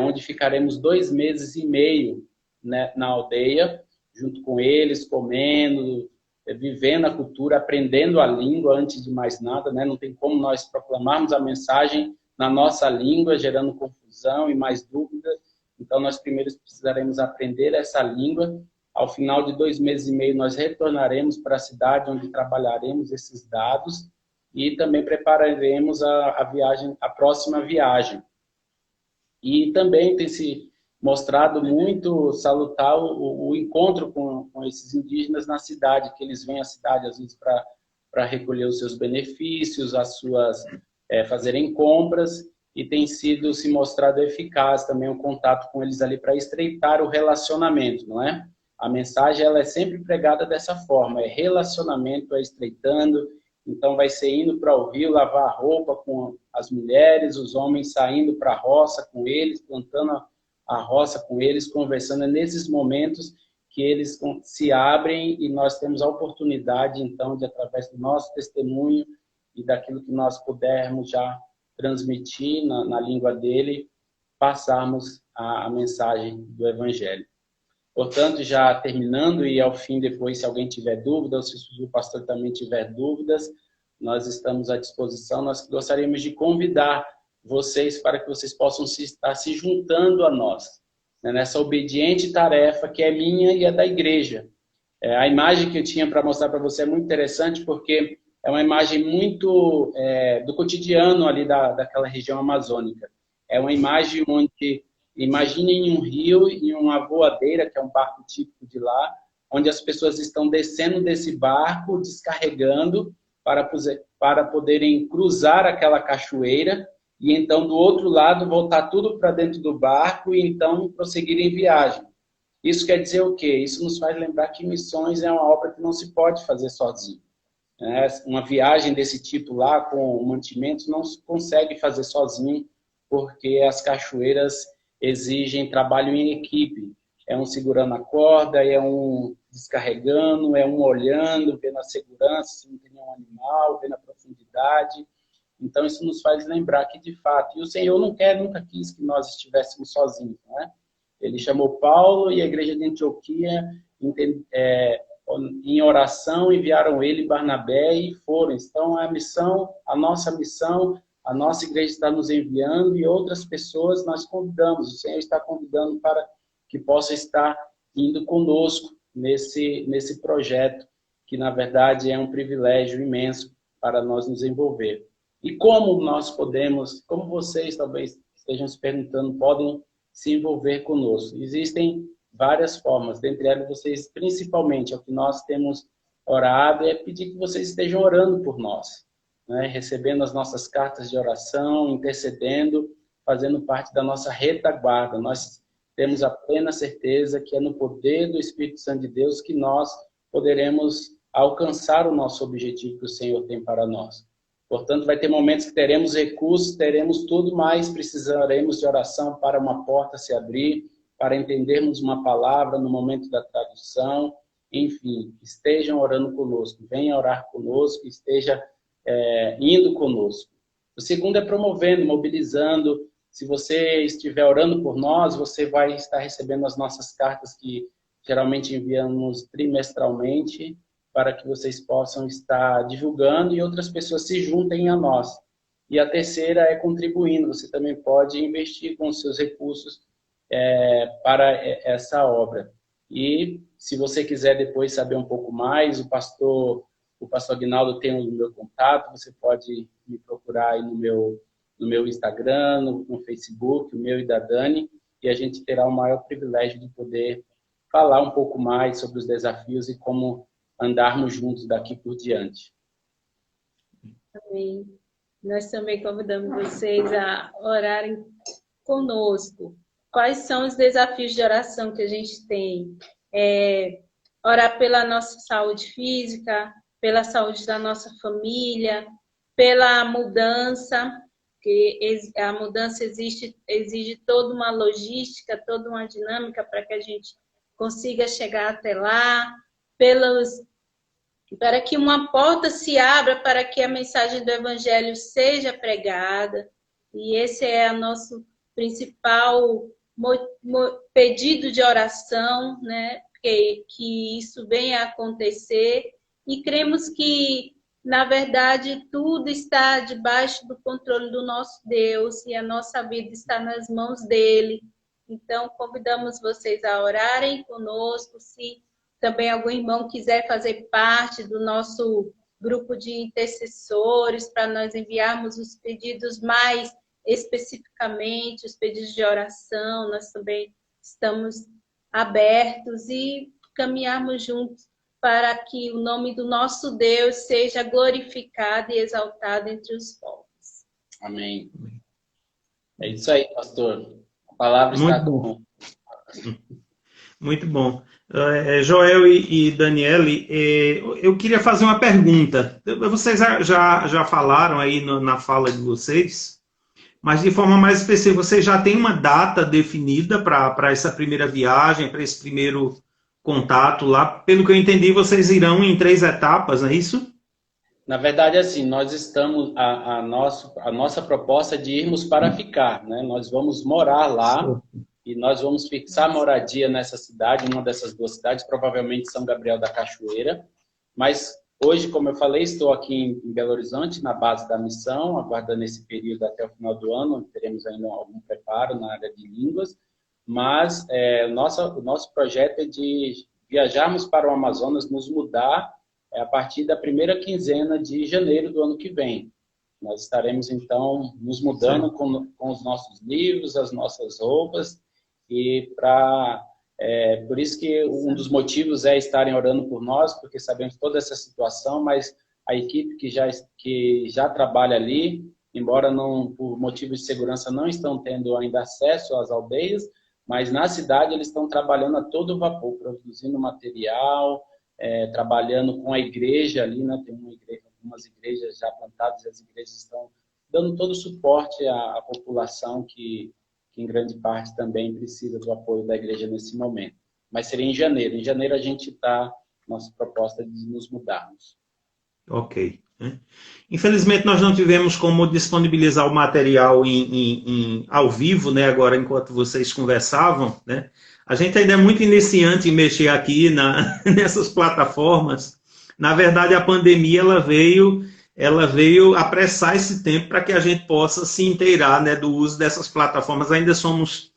onde ficaremos 2 meses e meio, né, na aldeia, junto com eles, comendo, vivendo a cultura, aprendendo a língua antes de mais nada, né? Não tem como nós proclamarmos a mensagem na nossa língua, gerando confusão e mais dúvidas. Então, nós primeiro precisaremos aprender essa língua. Ao final de 2 meses e meio, nós retornaremos para a cidade onde trabalharemos esses dados e também prepararemos a próxima viagem. E também tem se mostrado muito salutar o encontro com esses indígenas na cidade, que eles vêm à cidade, às vezes, para recolher os seus benefícios, fazerem compras, e tem sido se mostrado eficaz também o contato com eles ali para estreitar o relacionamento, não é? A mensagem ela é sempre pregada dessa forma, é relacionamento, é estreitando. Então vai ser indo para o rio lavar a roupa com as mulheres, os homens saindo para a roça com eles, plantando a roça com eles, conversando. É nesses momentos que eles se abrem e nós temos a oportunidade, então, de através do nosso testemunho e daquilo que nós pudermos já transmitir na língua dele, passarmos a mensagem do Evangelho. Portanto, já terminando, e ao fim depois, se alguém tiver dúvida, ou se o pastor também tiver dúvidas, nós estamos à disposição. Nós gostaríamos de convidar vocês para que vocês possam estar se juntando a nós, né, nessa obediente tarefa que é minha e é da igreja. A imagem que eu tinha para mostrar para você é muito interessante, porque é uma imagem muito do cotidiano ali daquela região amazônica. É uma imagem onde, imaginem um rio e uma voadeira, que é um barco típico de lá, onde as pessoas estão descendo desse barco, descarregando, para poderem cruzar aquela cachoeira, e então do outro lado voltar tudo para dentro do barco e então prosseguir em viagem. Isso quer dizer o quê? Isso nos faz lembrar que missões é uma obra que não se pode fazer sozinho. Uma viagem desse tipo lá, com mantimentos, não se consegue fazer sozinho, porque as cachoeiras exigem trabalho em equipe. É um segurando a corda, é um descarregando, é um olhando, vendo a segurança, se não tem nenhum animal, vendo a profundidade. Então, isso nos faz lembrar que, de fato, e o Senhor nunca quis que nós estivéssemos sozinhos, né? Ele chamou Paulo e a igreja de Antioquia em oração, enviaram ele e Barnabé e foram. Então, a nossa igreja está nos enviando e outras pessoas nós convidamos. O Senhor está convidando para que possa estar indo conosco nesse projeto, que, na verdade, é um privilégio imenso para nós nos envolver. E como nós podemos, como vocês talvez estejam se perguntando, podem se envolver conosco? Existem várias formas, dentre elas vocês, principalmente, o que nós temos orado é pedir que vocês estejam orando por nós, né? Recebendo as nossas cartas de oração, intercedendo, fazendo parte da nossa retaguarda. Nós temos a plena certeza que é no poder do Espírito Santo de Deus que nós poderemos alcançar o nosso objetivo que o Senhor tem para nós. Portanto, vai ter momentos que teremos recursos, teremos tudo, mas precisaremos de oração para uma porta se abrir, para entendermos uma palavra no momento da tradução. Enfim, estejam orando conosco, venham orar conosco, esteja indo conosco. O segundo é promovendo, mobilizando. Se você estiver orando por nós, você vai estar recebendo as nossas cartas que geralmente enviamos trimestralmente, para que vocês possam estar divulgando e outras pessoas se juntem a nós. E a terceira é contribuindo. Você também pode investir com os seus recursos para essa obra. E se você quiser depois saber um pouco mais, o pastor Aguinaldo tem o meu contato, você pode me procurar aí no meu Instagram, no Facebook, o meu e da Dani, e a gente terá o maior privilégio de poder falar um pouco mais sobre os desafios e como andarmos juntos daqui por diante. Amém. Nós também convidamos vocês a orarem conosco. Quais são os desafios de oração que a gente tem? Orar pela nossa saúde física, pela saúde da nossa família, pela mudança, porque a mudança exige toda uma logística, toda uma dinâmica para que a gente consiga chegar até lá, para que uma porta se abra, para que a mensagem do Evangelho seja pregada. E esse é o nosso principal pedido de oração, né? Que isso venha a acontecer. E cremos que, na verdade, tudo está debaixo do controle do nosso Deus e a nossa vida está nas mãos dele. Então, convidamos vocês a orarem conosco. Se também algum irmão quiser fazer parte do nosso grupo de intercessores, para nós enviarmos os pedidos mais especificamente, os pedidos de oração, nós também estamos abertos e caminharmos juntos para que o nome do nosso Deus seja glorificado e exaltado entre os povos. Amém. É isso aí, pastor. A palavra está com... Muito bom. Joel e Daniele, eu queria fazer uma pergunta. Vocês já falaram aí na fala de vocês, mas de forma mais específica, vocês já têm uma data definida para essa primeira viagem, para esse primeiro contato lá? Pelo que eu entendi, vocês irão em 3 etapas, não é isso? Na verdade, assim, nós estamos, a nossa proposta é de irmos para ficar, né? Nós vamos morar lá e nós vamos fixar moradia nessa cidade, uma dessas duas cidades, provavelmente São Gabriel da Cachoeira. Mas hoje, como eu falei, estou aqui em Belo Horizonte, na base da missão, aguardando esse período até o final do ano, onde teremos ainda algum preparo na área de línguas. Mas o nosso projeto é de viajarmos para o Amazonas, nos mudar a partir da primeira quinzena de janeiro do ano que vem. Nós estaremos, então, nos mudando com os nossos livros, as nossas roupas, e por isso que um dos motivos é estarem orando por nós, porque sabemos toda essa situação, mas a equipe que já trabalha ali, embora não, por motivos de segurança não estão tendo ainda acesso às aldeias, mas na cidade eles estão trabalhando a todo vapor, produzindo material, trabalhando com a igreja ali, né? Tem algumas igrejas já plantadas, e as igrejas estão dando todo o suporte à população que em grande parte também precisa do apoio da igreja nesse momento. Mas seria em janeiro. Em janeiro a gente está, nossa proposta de nos mudarmos. Ok. Infelizmente nós não tivemos como disponibilizar o material ao vivo, né, agora enquanto vocês conversavam, né? A gente ainda é muito iniciante em mexer aqui nessas plataformas. Na verdade, a pandemia ela veio apressar esse tempo para que a gente possa se inteirar, né, do uso dessas plataformas. Ainda somos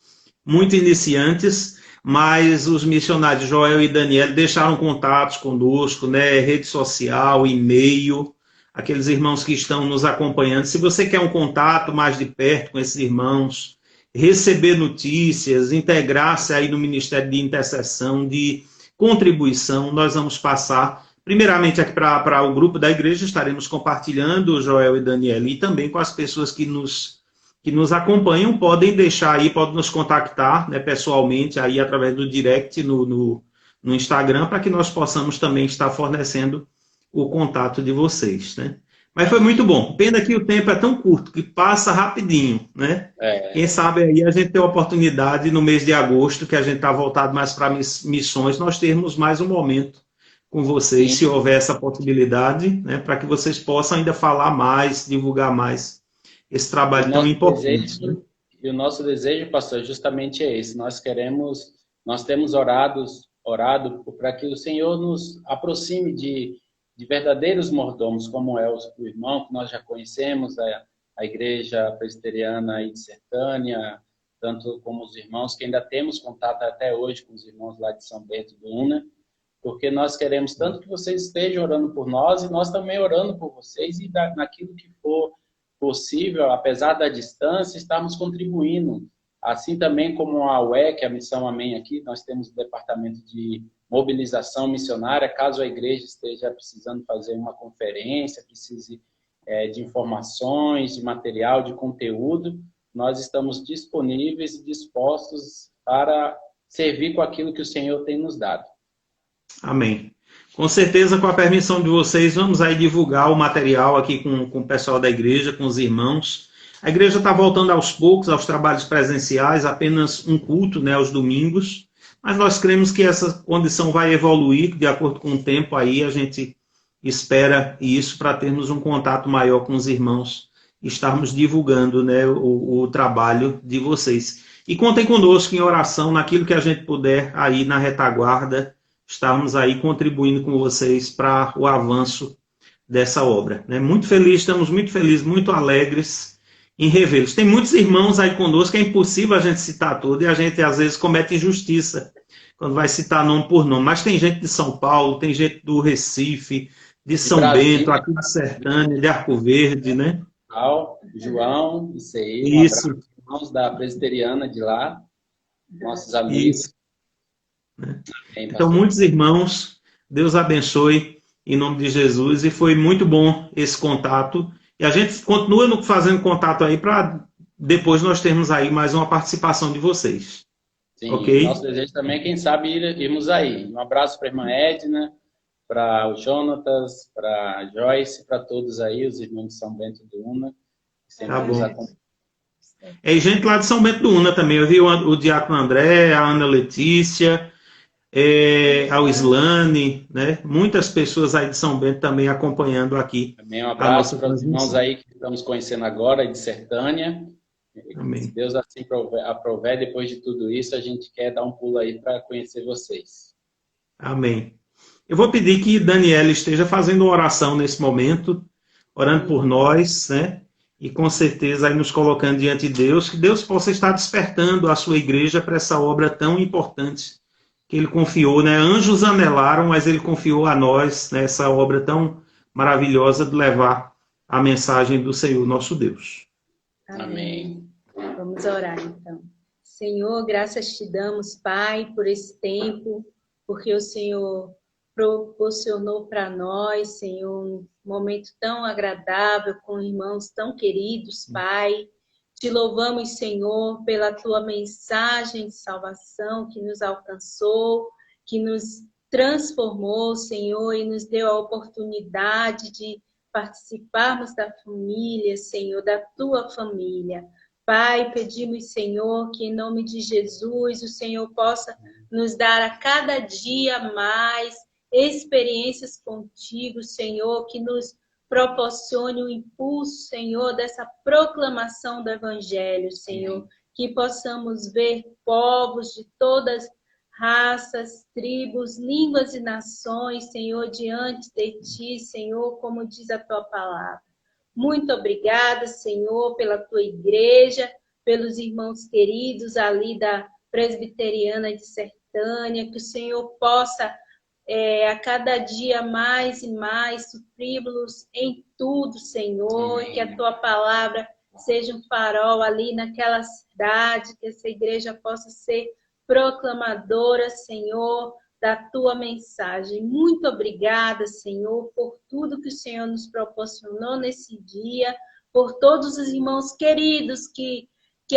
muito iniciantes, mas os missionários Joel e Daniel deixaram contatos conosco, né, rede social, e-mail, aqueles irmãos que estão nos acompanhando. Se você quer um contato mais de perto com esses irmãos, receber notícias, integrar-se aí no Ministério de Intercessão, de contribuição, nós vamos passar, primeiramente aqui para o grupo da igreja, estaremos compartilhando, Joel e Daniel, e também com as pessoas que nos acompanham, podem deixar aí, podem nos contactar, né, pessoalmente, aí através do direct no Instagram, para que nós possamos também estar fornecendo o contato de vocês, né? Mas foi muito bom. Pena que o tempo é tão curto, que passa rapidinho, né? Quem sabe aí a gente tem a oportunidade no mês de agosto, que a gente está voltado mais para missões, nós termos mais um momento com vocês, se houver essa possibilidade, né? Para que vocês possam ainda falar mais, divulgar mais esse trabalho tão importante. Né? E o nosso desejo, pastor, justamente é esse. Nós temos orado para que o Senhor nos aproxime de verdadeiros mordomos, como é o irmão que nós já conhecemos, a igreja presbiteriana aí de Sertânia, tanto como os irmãos que ainda temos contato até hoje com os irmãos lá de São Bento do Una, porque nós queremos tanto que vocês estejam orando por nós e nós também orando por vocês e naquilo que for possível, apesar da distância, estarmos contribuindo. Assim também como a UEC, a Missão Amém aqui, nós temos o departamento de mobilização missionária, caso a igreja esteja precisando fazer uma conferência, precise de informações, de material, de conteúdo, nós estamos disponíveis e dispostos para servir com aquilo que o Senhor tem nos dado. Amém. Com certeza, com a permissão de vocês, vamos aí divulgar o material aqui com o pessoal da igreja, com os irmãos. A igreja está voltando aos poucos aos trabalhos presenciais, apenas um culto, né, aos domingos, mas nós cremos que essa condição vai evoluir de acordo com o tempo aí, a gente espera isso para termos um contato maior com os irmãos e estarmos divulgando, né, o trabalho de vocês. E contem conosco em oração, naquilo que a gente puder aí na retaguarda, estarmos aí contribuindo com vocês para o avanço dessa obra. Né? Muito feliz, estamos muito felizes, muito alegres em revê-los. Tem muitos irmãos aí conosco, é impossível a gente citar tudo, e a gente às vezes comete injustiça quando vai citar nome por nome, mas tem gente de São Paulo, tem gente do Recife, de São Bento, aqui de Sertânia, de Arco Verde, né? João, isso aí, isso. Um abraço, irmãos da presbiteriana de lá, nossos amigos. Isso. Então, muitos irmãos, Deus abençoe em nome de Jesus, e foi muito bom esse contato. E a gente continua fazendo contato aí para depois nós termos aí mais uma participação de vocês. Sim, okay? Nosso desejo também é, quem sabe, irmos aí. Um abraço para a irmã Edna, para o Jonatas, para a Joyce, para todos aí, os irmãos de São Bento do Una. Tá bom. É gente lá de São Bento do Una também. Eu vi o Diácono André, a Ana Letícia, ao Islane, né? Muitas pessoas aí de São Bento também acompanhando aqui. Também um abraço para os irmãos aí que estamos conhecendo agora, de Sertânia. Amém. Se Deus assim aprover, depois de tudo isso, a gente quer dar um pulo aí para conhecer vocês. Amém. Eu vou pedir que Daniela esteja fazendo uma oração nesse momento, orando por nós, né? E com certeza aí nos colocando diante de Deus, que Deus possa estar despertando a sua igreja para essa obra tão importante que Ele confiou, né? Anjos anelaram, mas Ele confiou a nós, né, essa obra tão maravilhosa de levar a mensagem do Senhor, nosso Deus. Amém. Vamos orar, então. Senhor, graças te damos, Pai, por esse tempo, porque o Senhor proporcionou para nós, Senhor, um momento tão agradável, com irmãos tão queridos, Pai. Te louvamos, Senhor, pela tua mensagem de salvação que nos alcançou, que nos transformou, Senhor, e nos deu a oportunidade de participarmos da família, Senhor, da tua família. Pai, pedimos, Senhor, que em nome de Jesus o Senhor possa nos dar a cada dia mais experiências contigo, Senhor, que nos proporcione o impulso, Senhor, dessa proclamação do Evangelho, Senhor, que possamos ver povos de todas raças, tribos, línguas e nações, Senhor, diante de Ti, Senhor, como diz a Tua palavra. Muito obrigada, Senhor, pela Tua igreja, pelos irmãos queridos ali da Presbiteriana de Sertânia, que o Senhor possa a cada dia mais e mais supri-los em tudo, Senhor, e que a Tua palavra seja um farol ali naquela cidade, que essa igreja possa ser proclamadora, Senhor, da Tua mensagem. Muito obrigada, Senhor, por tudo que o Senhor nos proporcionou nesse dia, por todos os irmãos queridos que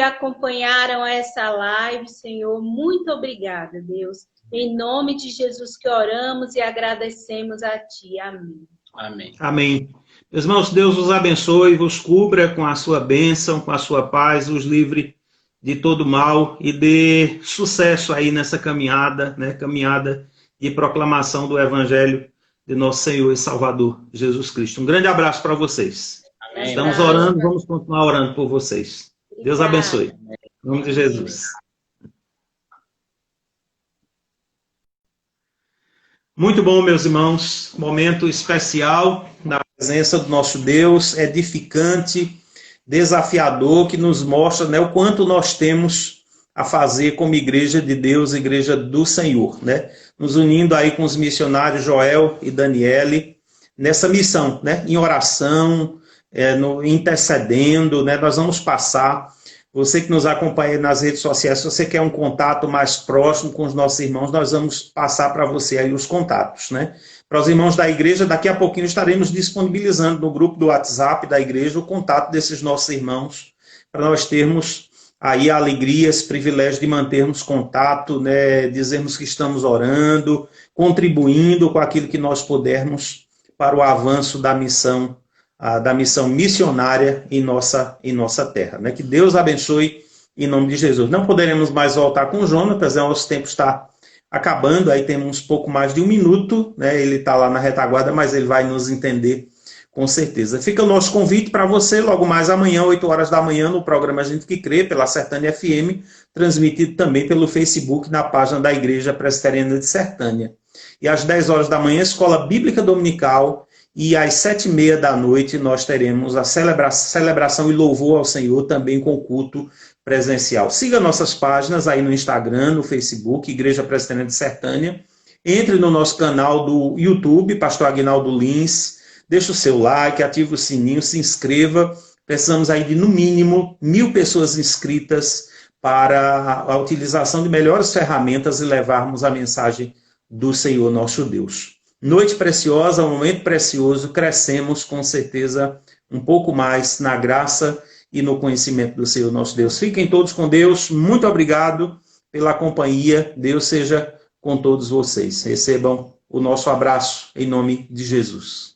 acompanharam essa live, Senhor. Muito obrigada, Deus. Em nome de Jesus que oramos e agradecemos a Ti. Amém. Amém. Amém. Meus irmãos, Deus os abençoe, vos cubra com a sua bênção, com a sua paz, os livre de todo mal e dê sucesso aí nessa caminhada, né? Caminhada de proclamação do Evangelho de nosso Senhor e Salvador, Jesus Cristo. Um grande abraço para vocês. Amém. Estamos orando, vamos continuar orando por vocês. Deus abençoe. Em nome de Jesus. Muito bom, meus irmãos. Momento especial na presença do nosso Deus, edificante, desafiador, que nos mostra, né, o quanto nós temos a fazer como igreja de Deus, igreja do Senhor, né? Nos unindo aí com os missionários Joel e Daniele, nessa missão, né? Em oração, intercedendo, né? Nós vamos passar. Você que nos acompanha nas redes sociais, se você quer um contato mais próximo com os nossos irmãos, nós vamos passar para você aí os contatos, né? Para os irmãos da igreja, daqui a pouquinho estaremos disponibilizando no grupo do WhatsApp da igreja o contato desses nossos irmãos, para nós termos aí a alegria, esse privilégio de mantermos contato, né? Dizermos que estamos orando, contribuindo com aquilo que nós pudermos para o avanço da missão missionária em nossa terra. Né? Que Deus abençoe em nome de Jesus. Não poderemos mais voltar com o Jonatas, nosso tempo está acabando, aí temos pouco mais de 1 minuto, né? Ele está lá na retaguarda, mas ele vai nos entender com certeza. Fica o nosso convite para você, logo mais amanhã, 8 horas da manhã, no programa A Gente Que Crê, pela Sertânia FM, transmitido também pelo Facebook, na página da Igreja Presbiteriana de Sertânia. E às 10 horas da manhã, Escola Bíblica Dominical, e às 7h30 da noite nós teremos a celebração e louvor ao Senhor, também com culto presencial. Siga nossas páginas aí no Instagram, no Facebook, Igreja Presbiteriana de Sertânia. Entre no nosso canal do YouTube, Pastor Aguinaldo Lins. Deixe o seu like, ative o sininho, se inscreva. Precisamos aí de, no mínimo, 1000 pessoas inscritas para a utilização de melhores ferramentas e levarmos a mensagem do Senhor nosso Deus. Noite preciosa, um momento precioso, crescemos com certeza um pouco mais na graça e no conhecimento do Senhor nosso Deus. Fiquem todos com Deus, muito obrigado pela companhia, Deus seja com todos vocês. Recebam o nosso abraço em nome de Jesus.